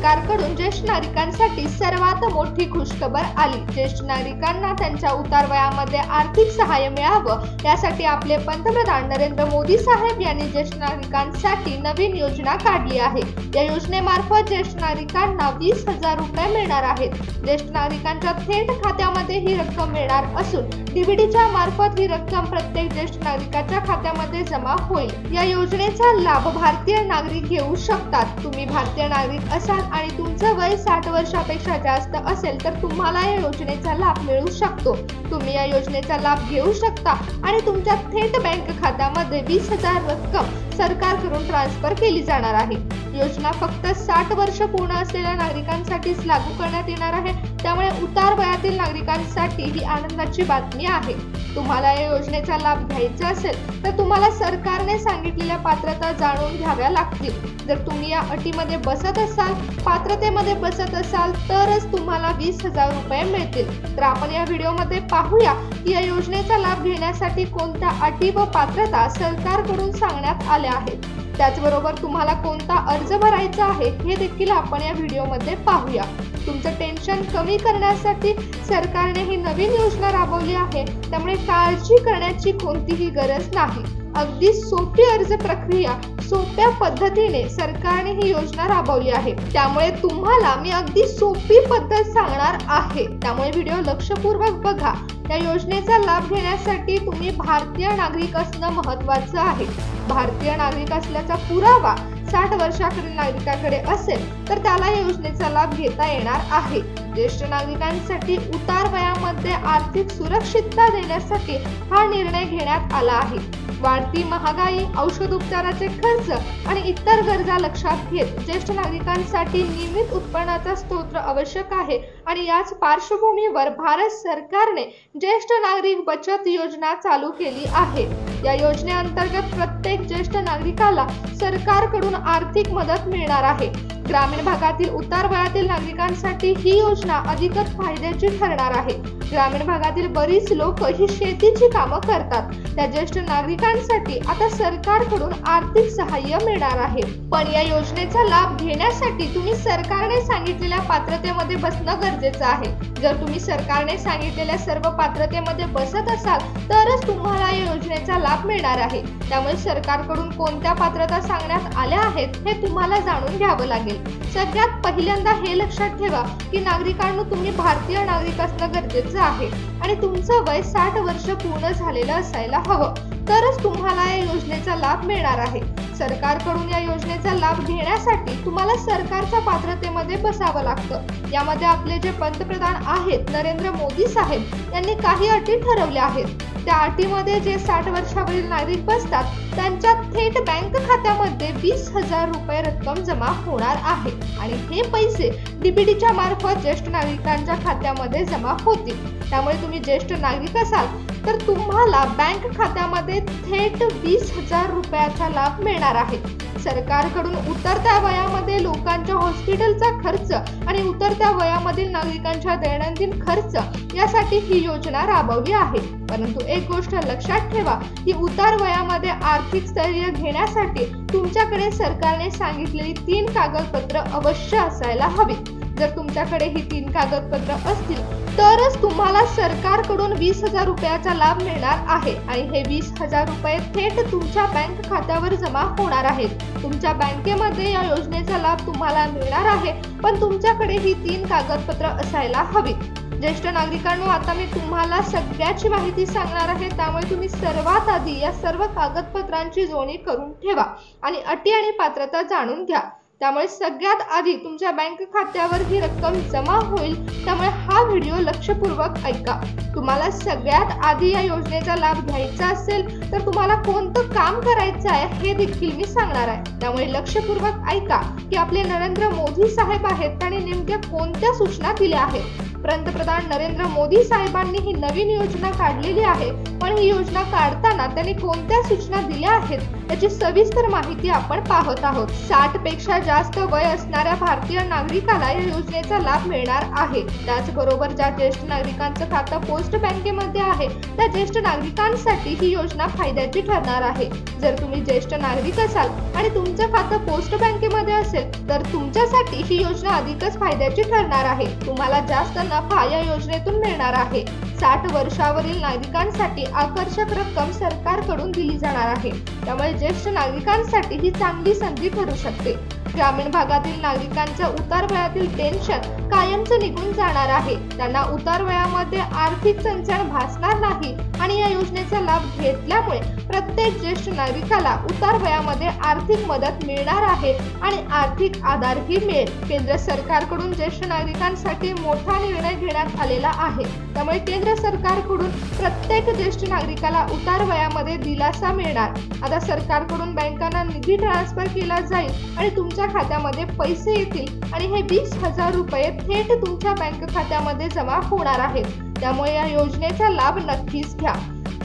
सरकारकडून ज्येष्ठ नागरिकांसाठी सर्वात मोठी खुशखबर आली। ज्येष्ठ नागरिकांना त्यांच्या उतार वयामध्ये आर्थिक सहाय्य मिळावं यासाठी आपले पंतप्रधान नरेंद्र मोदी साहेब यांनी ज्येष्ठ नागरिकांसाठी नवीन योजना काढली आहे। या योजनेमार्फत ज्येष्ठ नागरिकांना 20,000 रुपये मिळणार आहेत। ज्येष्ठ नागरिकांच्या थेट खात्यामध्ये ही रक्कम मिळणार असून डीबीटीच्या मार्फत ही रक्कम प्रत्येक ज्येष्ठ नागरिकाच्या खात्यामध्ये जमा होईल। या योजनेचा लाभ भारतीय नागरिक घेऊ शकतात। तुम्ही भारतीय नागरिक असाल आणि तुमचं वय 60 वर्षापेक्षा जास्त असेल तर तुम्हाला या योजनेचा लाभ मिळू शकतो। तुम्ही या योजनेचा लाभ घेऊ शकता आणि तुमच्या थेट बँक खात्यामध्ये 20,000 रक्कम सरकारकडून ट्रान्सफर केली जाणार आहे। योजना फक्त 60 वर्ष पूर्ण असलेल्या नागरिकांसाठीच लागू करण्यात येणार आहे, त्यामुळे उतार वयातील नागरिकांसाठी ही आनंदाची बातमी आहे। तुम्हाला या योजनेचा लाभ घ्यायचा असेल तर तुम्हाला सरकारने सांगितलेल्या पात्रता जाणून घ्याव्या लागतील। जर तुम्ही या अटीमध्ये बसत असाल, पात्रतेमध्ये बसत असाल तरच तुम्हाला 20,000 रुपये मिळतील। तर आपण या व्हिडिओमध्ये पाहूया की या योजनेचा लाभ घेण्यासाठी कोणत्या अटी व पात्रता सरकारकडून सांगण्यात आल्या आहेत। त्याचबरोबर तुम्हाला कोणता अर्ज भरायचा आहे हे देखील आपण या व्हिडिओमध्ये पाहूया। तुमचं टेन्शन कमी करण्यासाठी सरकारने ही नवीन योजना राबवली आहे, त्यामुळे काळजी करण्याची कोणतीही गरज नाही। अगदी सोपी अर्ज प्रक्रिया सोप्या पद्धतीने सरकारने ही योजना राबवली आहे, त्यामुळे तुम्हाला मी अगदी सोपी पद्धत सांगणार आहे, त्यामुळे व्हिडिओ लक्षपूर्वक बघा। या योजनेचा लाभ घेण्यासाठी तुम्ही भारतीय नागरिक असणं महत्त्वाचं आहे। भारतीय नागरिक असल्याचा पुरावा 60 वर्षाखालील नागरिकाकडे असेल तर त्याला या योजनेचा लाभ घेता येणार आहे। ज्येष्ठ नागरिकांसाठी उतार वयामध्ये आर्थिक सुरक्षितता देण्यासाठी हा निर्णय घेण्यात आला आहे। वाढती महागाई, औषध उपचाराचे खर्च आणि इतर गरजा लक्षात घेत ज्येष्ठ नागरिकांसाठी नियमित उत्पन्नाचा स्रोत आवश्यक आहे आणि याच पार्श्वभूमीवर भारत सरकारने ज्येष्ठ नागरिक बचत योजना चालू केली आहे। या योजनेअंतर्गत प्रत्येक ज्येष्ठ नागरिकाला सरकारकडून आर्थिक मदत मिळणार आहे। ग्रामीण भागातील उतार वयातील नागरिकांसाठी ही योजना अधिकच फायद्याची ठरणार आहे। ग्रामीण भागातील बरीच लोक ही शेतीची कामं करतात, त्या ज्येष्ठ नागरिकांसाठी आता सरकारकडून आर्थिक सहाय्य मिळणार आहे। पण या योजनेचा लाभ घेण्यासाठी तुम्ही सरकारने सांगितलेल्या पात्रतेमध्ये बसणं गरजेचं आहे। जर तुम्ही सरकारने सांगितलेल्या सर्व पात्रतेमध्ये बसत असाल तरच तुम्हाला या योजनेचा लाभ मिळणार आहे। त्यामुळे सरकारकडून कोणत्या पात्रता सांगण्यात आल्या आहेत हे तुम्हाला जाणून घ्यावं लागेल। सगळ्यात पहिल्यांदा हे लक्षात ठेवा की नागरिकांनो, तुम्ही भारतीय नागरिक असणं गरजेचं आहे आणि तुमचं वय 60 वर्ष पूर्ण झालेलं असायला हवं, तरच तुम्हाला या योजनेचा लाभ मिळणार आहे। सरकारकडून या योजनेचा लाभ घेण्यासाठी तुम्हाला सरकारच्या पात्रतेमध्ये बसावं लागतं। यामध्ये आपले जे पंतप्रधान आहेत नरेंद्र मोदी साहेब यांनी काही अटी ठरवल्या आहेत। त्या अटीमध्ये जे 60 वर्षावरील नागरिक बसतात त्यांच्या थेट बँक खात्यामध्ये 20,000 रुपये रक्कम जमा होणार आहे आणि हे पैसे डीबीटीच्या मार्फत ज्येष्ठ नागरिकांच्या खात्यामध्ये जमा होतील। त्यामुळे तुम्ही ज्येष्ठ नागरिक असाल तर तुम्हाला बँक खात्यामध्ये थेट 20,000 रुपयाचा लाभ मिळणार आहे। सरकारकडून उतरत्या वयामध्ये लोकांच्या हॉस्पिटलचा खर्च आणि उतरत्या वयामधील नागरिकांच्या दैनंदिन खर्च यासाठी ही योजना राबवली आहे। परंतु एक गोष्ट लक्षात ठेवा की उतार वयामध्ये आर्थिक स्थैर्य घेण्यासाठी तुमच्याकडे सरकारने सांगितलेली 3 कागदपत्र अवश्य असायला हवीत। जर तुमच्याकडे ही 3 कागदपत्र असतील तरच तुम्हाला सरकारकडून 20,000 रुपयाचा लाभ मिळणार आहे आणि हे 20,000 रुपये थेट तुमच्या बँक खात्यावर जमा होणार आहेत। तुमच्या बँकेमध्ये या योजनेचा लाभ तुम्हाला मिळणार आहे, पण तुमच्याकडे ही 3 कागदपत्र असायला हवीत। ज्येष्ठ नागरिकांनो, आता मी तुम्हाला सगळ्याची माहिती सांगणार आहे, त्यामुळे तुम्ही सर्वात आधी या सर्व कागदपत्रांची जोडणी करून ठेवा आणि अटी आणि पात्रता जाणून घ्या। त्यामुळे सगळ्यात आधी तुमच्या बँक खात्यावर ही रक्कम जमा होईल, त्यामुळे हा व्हिडिओ लक्षपूर्वक ऐका। तुम्हाला सगळ्यात आधी या योजनेचा लाभ घ्यायचा असेल तर तुम्हाला कोणतं काम करायचं आहे हे देखील मी सांगणार आहे, त्यामुळे लक्षपूर्वक ऐका की आपले नरेंद्र मोदी साहेब आहेत त्यांनी नेमक्या कोणत्या सूचना दिल्या आहेत। पंतप्रधान नरेंद्र मोदी साहेबांनी ही नवीन योजना काढलेली आहे, पण ही योजना काढताना त्यांनी कोणत्या सूचना दिल्या आहेत याची सविस्तर माहिती आपण पाहत आहोत। 60 पेक्षा जास्त वय असणाऱ्या भारतीय नागरिकाला या योजनेचा लाभ मिळणार आहे। त्याचबरोबर ज्या ज्येष्ठ नागरिकांचं खातं पोस्ट बँकेमध्ये आहे त्या ज्येष्ठ नागरिकांसाठी ही योजना फायद्याची ठरणार आहे। जर तुम्ही ज्येष्ठ नागरिक असाल आणि तुमचं खातं पोस्ट बँकेमध्ये असेल तर तुमच्यासाठी ही योजना अधिकच फायद्याची ठरणार आहे। तुम्हाला जास्त नफा या योजनेतून मिळणार आहे। 60 वर्षावरील नागरिकांसाठी आकर्षक रक्कम सरकारकडून दिली जाणार आहे। त्यामुळे ज्येष्ठ नागरिकांसाठी ही चांगली संधी ठरू शकते। ग्रामीण भागातील नागरिकांच्या उतार वयातील टेन्शन कायमचं निघून जाणार आहे। त्यांना उतार वयामध्ये आर्थिक चणचण भासणार नाही आणि या योजनेचा लाभ घेतल्यामुळे प्रत्येक ज्येष्ठ नागरिकाला उतार वयामध्ये आर्थिक मदत मिळणार आहे आणि आर्थिक आधारही मिळेल। केंद्र सरकारकडून ज्येष्ठ नागरिकांसाठी मोठा निर्णय घेण्यात आलेला आहे। त्यामुळे केंद्र सरकारकडून प्रत्येक ज्येष्ठ नागरिकाला उतार वयामध्ये दिलासा मिळणार। आता सरकारकडून बँकांना निधी ट्रान्सफर केला जाईल आणि तुमच्या खात्यामध्ये पैसे येतील आणि हे 20,000 रुपये थेट तुमच्या बँक खात्यामध्ये जमा होणार आहेत। त्यामुळे या योजनेचा लाभ नक्कीच घ्या।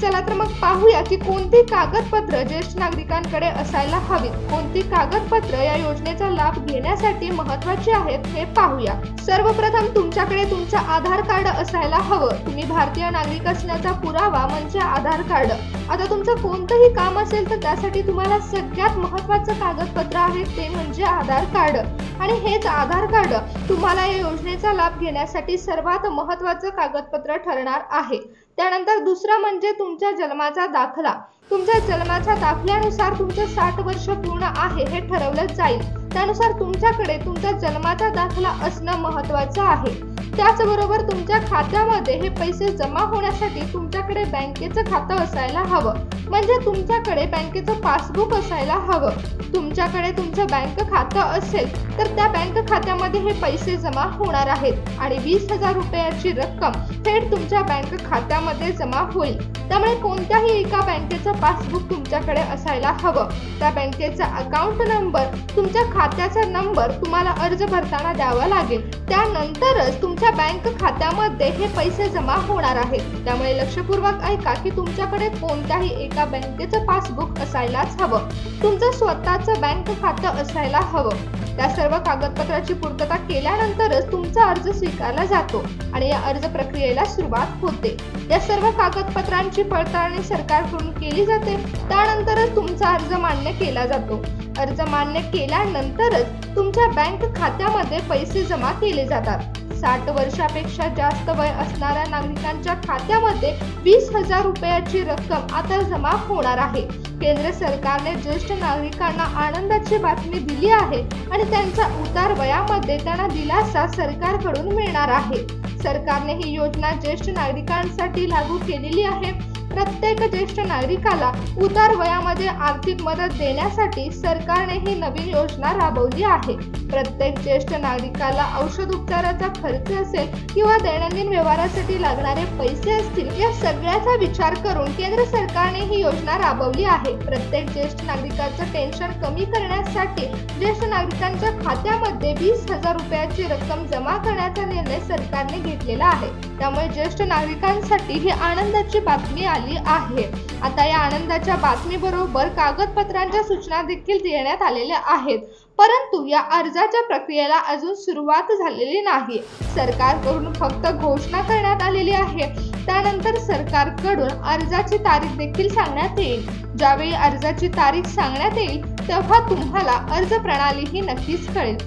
चला तर मग पाहूया की कोणती कागदपत्र ज्येष्ठ नागरिकांकडे असायला हवीत, कोणती कागदपत्र या योजनेचा लाभ घेण्यासाठी महत्त्वाची आहेत हे पाहूया। सर्वप्रथम तुमच्याकडे तुमचं आधार कार्ड असायला हवं। तुम्ही भारतीय नागरिक असण्याचा पुरावा म्हणजे आधार कार्ड। आता तुमचं कोणतंही काम असेल तर त्यासाठी तुम्हाला सगळ्यात महत्त्वाचं कागदपत्र आहे ते म्हणजे आधार कार्ड आणि हेच आधार कार्ड तुम्हाला या योजनेचा लाभ घेण्यासाठी सर्वात महत्त्वाचं कागदपत्र ठरणार आहे। त्यानंतर दुसरा म्हणजे तुमच्या जन्माचा दाखला। तुमच्या जन्माच्या दाखल्यानुसार तुमचं 60 वर्ष पूर्ण आहे हे ठरवलं जाईल। त्यानुसार तुमच्याकडे तुमचा जन्माचा दाखला असणं महत्त्वाचं आहे। त्याचबरोबर तुमच्या खात्यामध्ये हे पैसे जमा होण्यासाठी तुमच्याकडे बँकेचं खातं असायला हवं, म्हणजे तुमच्याकडे बँकेचं पासबुक असायला हवं। तुमच्याकडे तुमचं बँक खातं असेल तर त्या बँक खात्यामध्ये हे पैसे जमा होणार आहेत आणि 20,000 रुपयाची रक्कम थेट तुमच्या बँक खात्यामध्ये जमा होईल। त्यामुळे कोणत्याही एका बँकेचं पासबुक तुमच्याकडे असायला हवं। त्या बँकेचा अकाउंट नंबर, तुमच्या खात्याचा नंबर तुम्हाला अर्ज भरताना द्यावा लागेल। त्यानंतरच तुमच्या बँक खात्यामध्ये हे पैसे जमा होणार आहेत। त्यामुळे लक्षपूर्वक ऐका की तुमच्याकडे कोणत्याही एका बँकेचं पासबुक असायलाच हवं। तुमचं स्वतःचं बँक खातं असायला हवं। त्या सर्व कागदपत्राची पूर्तता केल्यानंतरच तुमचा अर्ज स्वीकारला जातो आणि या अर्ज प्रक्रियेला सुरुवात होते। या सर्व कागदपत्रांची पडताळणी सरकारकडून केली जाते। त्यानंतरच तुमचा अर्ज मान्य केला जातो। अर्ज मान्य केल्यानंतरच तुमच्या बँक खात्यामध्ये पैसे जमा केले जातात। 60 वर्षापेक्षा जास्त वय असणाऱ्या नागरिकांच्या खात्यामध्ये 20,000 रुपयाची रक्कम आता जमा होणार आहे। केंद्र सरकारने ज्येष्ठ नागरिकांना आनंदाची बातमी दिली आहे आणि त्यांच्या उतार वयामध्ये त्यांना दिलासा सरकारकडून मिळणार आहे। सरकारने ही योजना ज्येष्ठ नागरिकांसाठी लागू केलेली आहे। प्रत्येक ज्येष्ठ नागरिकाला उतार वयामध्ये आर्थिक मदत देण्यासाठी सरकारने ही नवीन योजना राबवली आहे। प्रत्येक ज्येष्ठ नागरिकाला औषध उपचाराचा खर्च असेल किंवा दैनंदिन व्यवहारासाठी लागणारे पैसे असतील, या सगळ्याचा विचार करून केंद्र सरकारने ही योजना राबवली आहे। प्रत्येक ज्येष्ठ नागरिकाचं टेन्शन कमी करण्यासाठी ज्येष्ठ नागरिकांच्या खात्यामध्ये 20,000 रुपयाची रक्कम जमा करण्याचा निर्णय सरकारने घेतलेला आहे। त्यामुळे ज्येष्ठ नागरिकांसाठी ही आनंदाची बातमी आली आहे। आता या आनंदाच्या बातमीबरोबर कागदपत्रांच्या सूचना देखील देण्यात आलेल्या आहेत, परंतु या अर्जाच्या प्रक्रियेला अजून सुरुवात झालेली नाही। सरकारकडून फक्त घोषणा करण्यात आलेली आहे। त्यानंतर सरकारकडून अर्जाची तारीख देखील सांगण्यात येईल। ज्यावेळी अर्जाची तारीख सांगण्यात येईल तेव्हा तुम्हाला अर्ज प्रणाली ही नक्कीच कळेल।